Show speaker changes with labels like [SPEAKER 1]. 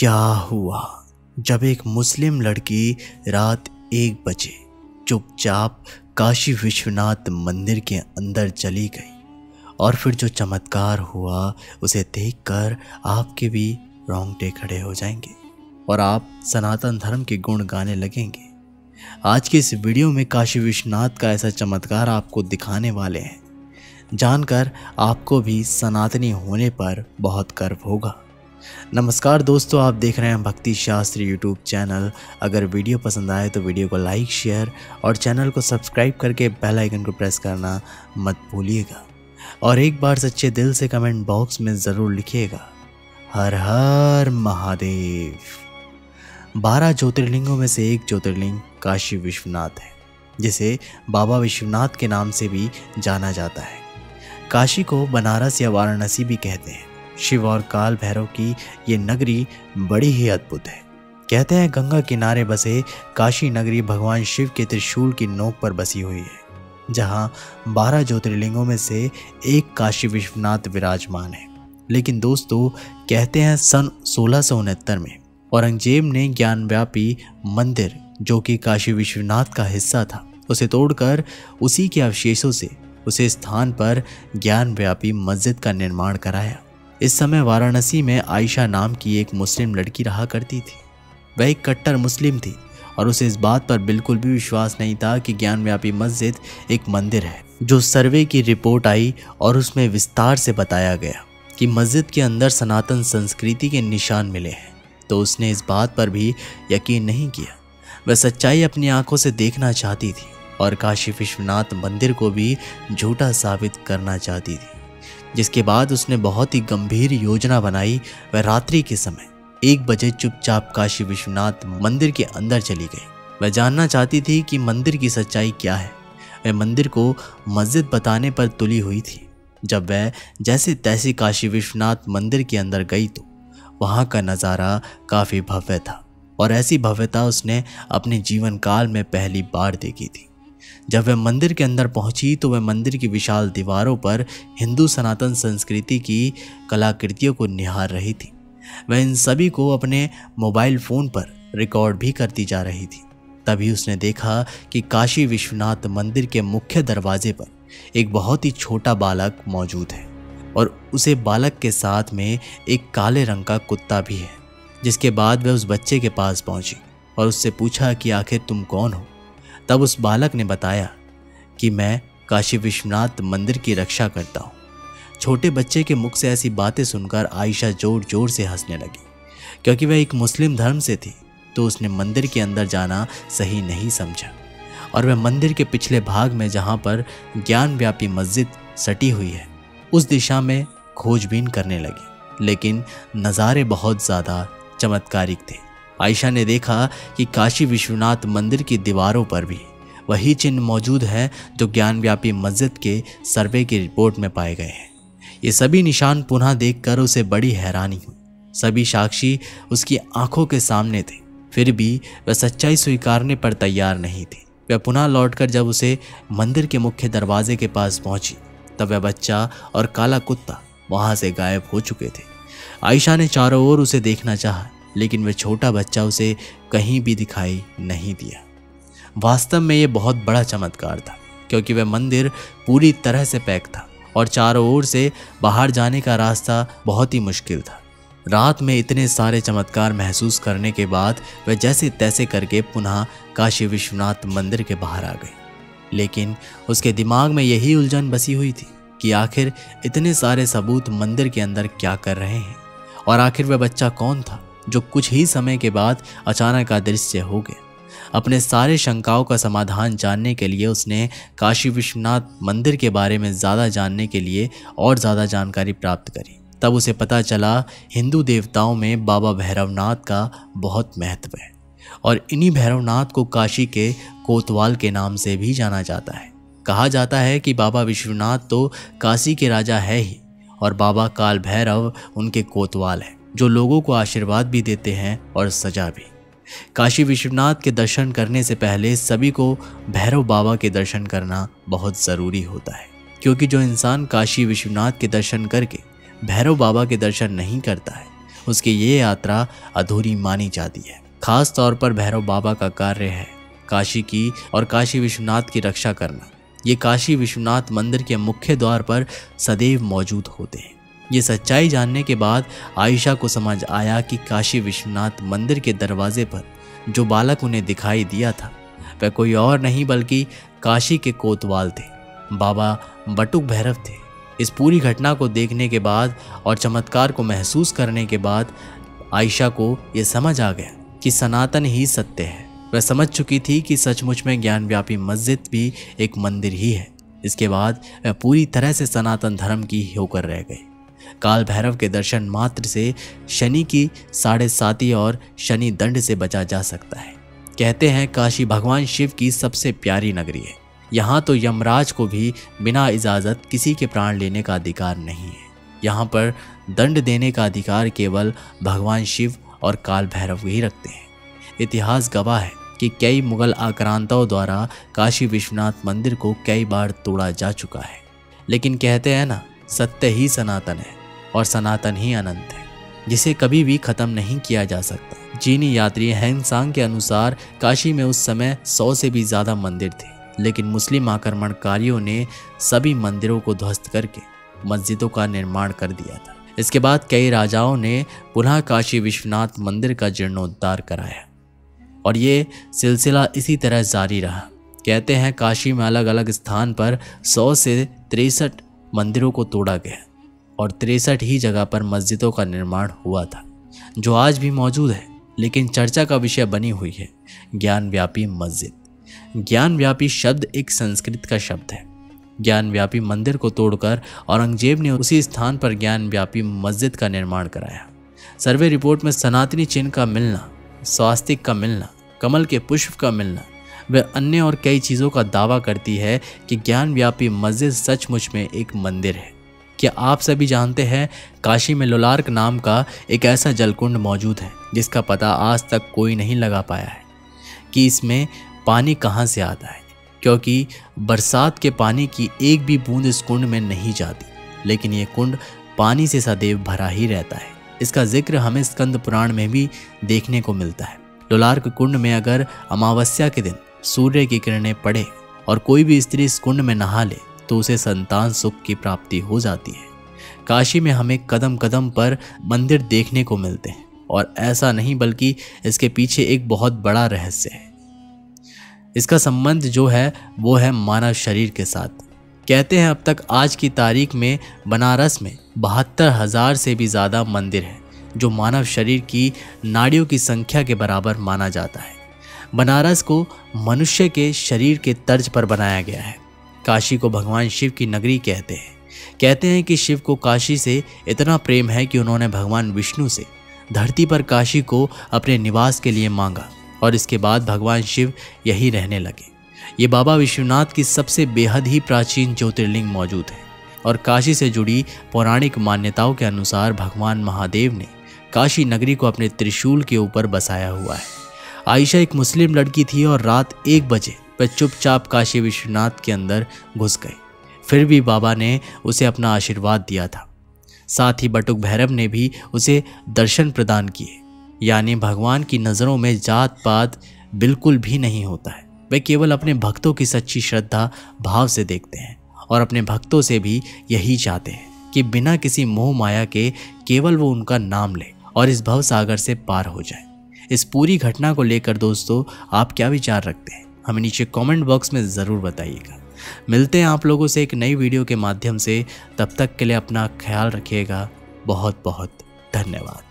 [SPEAKER 1] क्या हुआ जब एक मुस्लिम लड़की रात 1 बजे चुपचाप काशी विश्वनाथ मंदिर के अंदर चली गई और फिर जो चमत्कार हुआ उसे देखकर आपके भी रोंगटे खड़े हो जाएंगे और आप सनातन धर्म के गुण गाने लगेंगे। आज के इस वीडियो में काशी विश्वनाथ का ऐसा चमत्कार आपको दिखाने वाले हैं, जानकर आपको भी सनातनी होने पर बहुत गर्व होगा। नमस्कार दोस्तों, आप देख रहे हैं भक्ति शास्त्र यूट्यूब चैनल। अगर वीडियो पसंद आए तो वीडियो को लाइक, शेयर और चैनल को सब्सक्राइब करके बेल आइकन को प्रेस करना मत भूलिएगा। और एक बार सच्चे दिल से कमेंट बॉक्स में ज़रूर लिखिएगा, हर हर महादेव। 12 ज्योतिर्लिंगों में से एक ज्योतिर्लिंग काशी विश्वनाथ है, जिसे बाबा विश्वनाथ के नाम से भी जाना जाता है। काशी को बनारस या वाराणसी भी कहते हैं। शिव और काल भैरव की ये नगरी बड़ी ही अद्भुत है। कहते हैं गंगा किनारे बसे काशी नगरी भगवान शिव के त्रिशूल की नोक पर बसी हुई है, जहां 12 ज्योतिर्लिंगों में से एक काशी विश्वनाथ विराजमान है। लेकिन दोस्तों, कहते हैं सन 1669 में औरंगजेब ने ज्ञानव्यापी मंदिर, जो कि काशी विश्वनाथ का हिस्सा था, उसे तोड़कर उसी के अवशेषों से उसे स्थान पर ज्ञानव्यापी मस्जिद का निर्माण कराया। इस समय वाराणसी में आयशा नाम की एक मुस्लिम लड़की रहा करती थी। वह एक कट्टर मुस्लिम थी और उसे इस बात पर बिल्कुल भी विश्वास नहीं था कि ज्ञानव्यापी मस्जिद एक मंदिर है। जो सर्वे की रिपोर्ट आई और उसमें विस्तार से बताया गया कि मस्जिद के अंदर सनातन संस्कृति के निशान मिले हैं, तो उसने इस बात पर भी यकीन नहीं किया। वह सच्चाई अपनी आंखों से देखना चाहती थी और काशी विश्वनाथ मंदिर को भी झूठा साबित करना चाहती थी। जिसके बाद उसने बहुत ही गंभीर योजना बनाई। वह रात्रि के समय 1 बजे चुपचाप काशी विश्वनाथ मंदिर के अंदर चली गई। वह जानना चाहती थी कि मंदिर की सच्चाई क्या है। वह मंदिर को मस्जिद बताने पर तुली हुई थी। जब वह जैसे तैसे काशी विश्वनाथ मंदिर के अंदर गई तो वहाँ का नज़ारा काफ़ी भव्य था और ऐसी भव्यता उसने अपने जीवन काल में पहली बार देखी थी। जब वह मंदिर के अंदर पहुंची तो वह मंदिर की विशाल दीवारों पर हिंदू सनातन संस्कृति की कलाकृतियों को निहार रही थी। वह इन सभी को अपने मोबाइल फ़ोन पर रिकॉर्ड भी करती जा रही थी। तभी उसने देखा कि काशी विश्वनाथ मंदिर के मुख्य दरवाजे पर एक बहुत ही छोटा बालक मौजूद है और उसे बालक के साथ में एक काले रंग का कुत्ता भी है। जिसके बाद वह उस बच्चे के पास पहुंची और उससे पूछा कि आखिर तुम कौन हो। तब उस बालक ने बताया कि मैं काशी विश्वनाथ मंदिर की रक्षा करता हूँ। छोटे बच्चे के मुख से ऐसी बातें सुनकर आयशा जोर जोर से हंसने लगी। क्योंकि वह एक मुस्लिम धर्म से थी तो उसने मंदिर के अंदर जाना सही नहीं समझा और वह मंदिर के पिछले भाग में, जहाँ पर ज्ञानव्यापी मस्जिद सटी हुई है, उस दिशा में खोजबीन करने लगी। लेकिन नज़ारे बहुत ज़्यादा चमत्कारिक थे। आयशा ने देखा कि काशी विश्वनाथ मंदिर की दीवारों पर भी वही चिन्ह मौजूद हैं जो ज्ञानव्यापी मस्जिद के सर्वे की रिपोर्ट में पाए गए हैं। ये सभी निशान पुनः देखकर उसे बड़ी हैरानी हुई। सभी साक्षी उसकी आंखों के सामने थे, फिर भी वह सच्चाई स्वीकारने पर तैयार नहीं थी। वह पुनः लौटकर जब उसे मंदिर के मुख्य दरवाजे के पास पहुंची तब वह बच्चा और काला कुत्ता वहां से गायब हो चुके थे। आयशा ने चारों ओर उसे देखना चाहा, लेकिन वह छोटा बच्चा उसे कहीं भी दिखाई नहीं दिया। वास्तव में ये बहुत बड़ा चमत्कार था, क्योंकि वह मंदिर पूरी तरह से पैक था और चारों ओर से बाहर जाने का रास्ता बहुत ही मुश्किल था। रात में इतने सारे चमत्कार महसूस करने के बाद वह जैसे तैसे करके पुनः काशी विश्वनाथ मंदिर के बाहर आ गई। लेकिन उसके दिमाग में यही उलझन बसी हुई थी कि आखिर इतने सारे सबूत मंदिर के अंदर क्या कर रहे हैं और आखिर वह बच्चा कौन था जो कुछ ही समय के बाद अचानक अदृश्य हो गया। अपने सारे शंकाओं का समाधान जानने के लिए उसने काशी विश्वनाथ मंदिर के बारे में ज़्यादा जानने के लिए और ज़्यादा जानकारी प्राप्त करी। तब उसे पता चला हिंदू देवताओं में बाबा भैरवनाथ का बहुत महत्व है और इन्हीं भैरवनाथ को काशी के कोतवाल के नाम से भी जाना जाता है। कहा जाता है कि बाबा विश्वनाथ तो काशी के राजा है ही और बाबा काल भैरव उनके कोतवाल हैं, जो लोगों को आशीर्वाद भी देते हैं और सजा भी। काशी विश्वनाथ के दर्शन करने से पहले सभी को भैरव बाबा के दर्शन करना बहुत ज़रूरी होता है, क्योंकि जो इंसान काशी विश्वनाथ के दर्शन करके भैरव बाबा के दर्शन नहीं करता है उसकी ये यात्रा अधूरी मानी जाती है। खास तौर पर भैरव बाबा का कार्य है काशी की और काशी विश्वनाथ की रक्षा करना। ये काशी विश्वनाथ मंदिर के मुख्य द्वार पर सदैव मौजूद होते हैं। ये सच्चाई जानने के बाद आयशा को समझ आया कि काशी विश्वनाथ मंदिर के दरवाजे पर जो बालक उन्हें दिखाई दिया था वह कोई और नहीं बल्कि काशी के कोतवाल थे, बाबा बटुक भैरव थे। इस पूरी घटना को देखने के बाद और चमत्कार को महसूस करने के बाद आयशा को यह समझ आ गया कि सनातन ही सत्य है। वह समझ चुकी थी कि सचमुच में ज्ञानव्यापी मस्जिद भी एक मंदिर ही है। इसके बाद वह पूरी तरह से सनातन धर्म की होकर रह गई। काल भैरव के दर्शन मात्र से शनि की 7.5 और शनि दंड से बचा जा सकता है। कहते हैं काशी भगवान शिव की सबसे प्यारी नगरी है। यहाँ तो यमराज को भी बिना इजाज़त किसी के प्राण लेने का अधिकार नहीं है। यहाँ पर दंड देने का अधिकार केवल भगवान शिव और काल भैरव ही रखते हैं। इतिहास गवाह है कि कई मुगल आक्रांताओं द्वारा काशी विश्वनाथ मंदिर को कई बार तोड़ा जा चुका है, लेकिन कहते हैं ना, सत्य ही सनातन है और सनातन ही अनंत है, जिसे कभी भी खत्म नहीं किया जा सकता। चीनी यात्री हैंगसांग के अनुसार काशी में उस समय 100 से भी ज़्यादा मंदिर थे, लेकिन मुस्लिम आक्रमणकारियों ने सभी मंदिरों को ध्वस्त करके मस्जिदों का निर्माण कर दिया था। इसके बाद कई राजाओं ने पुनः काशी विश्वनाथ मंदिर का जीर्णोद्धार कराया और ये सिलसिला इसी तरह जारी रहा। कहते हैं काशी में अलग अलग स्थान पर 100 से 63 मंदिरों को तोड़ा गया और 63 ही जगह पर मस्जिदों का निर्माण हुआ था, जो आज भी मौजूद है। लेकिन चर्चा का विषय बनी हुई है ज्ञानव्यापी मस्जिद। ज्ञानव्यापी शब्द एक संस्कृत का शब्द है। ज्ञानव्यापी मंदिर को तोड़कर औरंगजेब ने उसी स्थान पर ज्ञानव्यापी मस्जिद का निर्माण कराया। सर्वे रिपोर्ट में सनातनी चिन्ह का मिलना, स्वास्तिक का मिलना, कमल के पुष्प का मिलना व अन्य और कई चीज़ों का दावा करती है कि ज्ञानव्यापी मस्जिद सचमुच में एक मंदिर है। क्या आप सभी जानते हैं काशी में लोलार्क नाम का एक ऐसा जलकुंड मौजूद है जिसका पता आज तक कोई नहीं लगा पाया है कि इसमें पानी कहाँ से आता है, क्योंकि बरसात के पानी की एक भी बूंद इस कुंड में नहीं जाती, लेकिन ये कुंड पानी से सदैव भरा ही रहता है। इसका जिक्र हमें स्कंद पुराण में भी देखने को मिलता है। लोलार्क कुंड में अगर अमावस्या के दिन सूर्य की किरणें पड़े और कोई भी स्त्री इस कुंड में नहा ले तो उसे संतान सुख की प्राप्ति हो जाती है। काशी में हमें कदम कदम पर मंदिर देखने को मिलते हैं और ऐसा नहीं बल्कि इसके पीछे एक बहुत बड़ा रहस्य है। इसका संबंध जो है वो है मानव शरीर के साथ। कहते हैं अब तक आज की तारीख में बनारस में 72,000 से भी ज़्यादा मंदिर हैं, जो मानव शरीर की नाड़ियों की संख्या के बराबर माना जाता है। बनारस को मनुष्य के शरीर के तर्ज पर बनाया गया है। काशी को भगवान शिव की नगरी कहते हैं। कहते हैं कि शिव को काशी से इतना प्रेम है कि उन्होंने भगवान विष्णु से धरती पर काशी को अपने निवास के लिए मांगा और इसके बाद भगवान शिव यही रहने लगे। ये बाबा विश्वनाथ की सबसे बेहद ही प्राचीन ज्योतिर्लिंग मौजूद है और काशी से जुड़ी पौराणिक मान्यताओं के अनुसार भगवान महादेव ने काशी नगरी को अपने त्रिशूल के ऊपर बसाया हुआ है। आयशा एक मुस्लिम लड़की थी और रात 1 बजे वह चुपचाप काशी विश्वनाथ के अंदर घुस गई। फिर भी बाबा ने उसे अपना आशीर्वाद दिया था। साथ ही बटुक भैरव ने भी उसे दर्शन प्रदान किए। यानी भगवान की नज़रों में जात पात बिल्कुल भी नहीं होता है। वे केवल अपने भक्तों की सच्ची श्रद्धा भाव से देखते हैं और अपने भक्तों से भी यही चाहते हैं कि बिना किसी मोह माया के केवल वो उनका नाम ले और इस भव सागर से पार हो जाए। इस पूरी घटना को लेकर दोस्तों आप क्या विचार रखते हैं, हमें नीचे कमेंट बॉक्स में ज़रूर बताइएगा। मिलते हैं आप लोगों से एक नई वीडियो के माध्यम से। तब तक के लिए अपना ख्याल रखिएगा। बहुत बहुत धन्यवाद।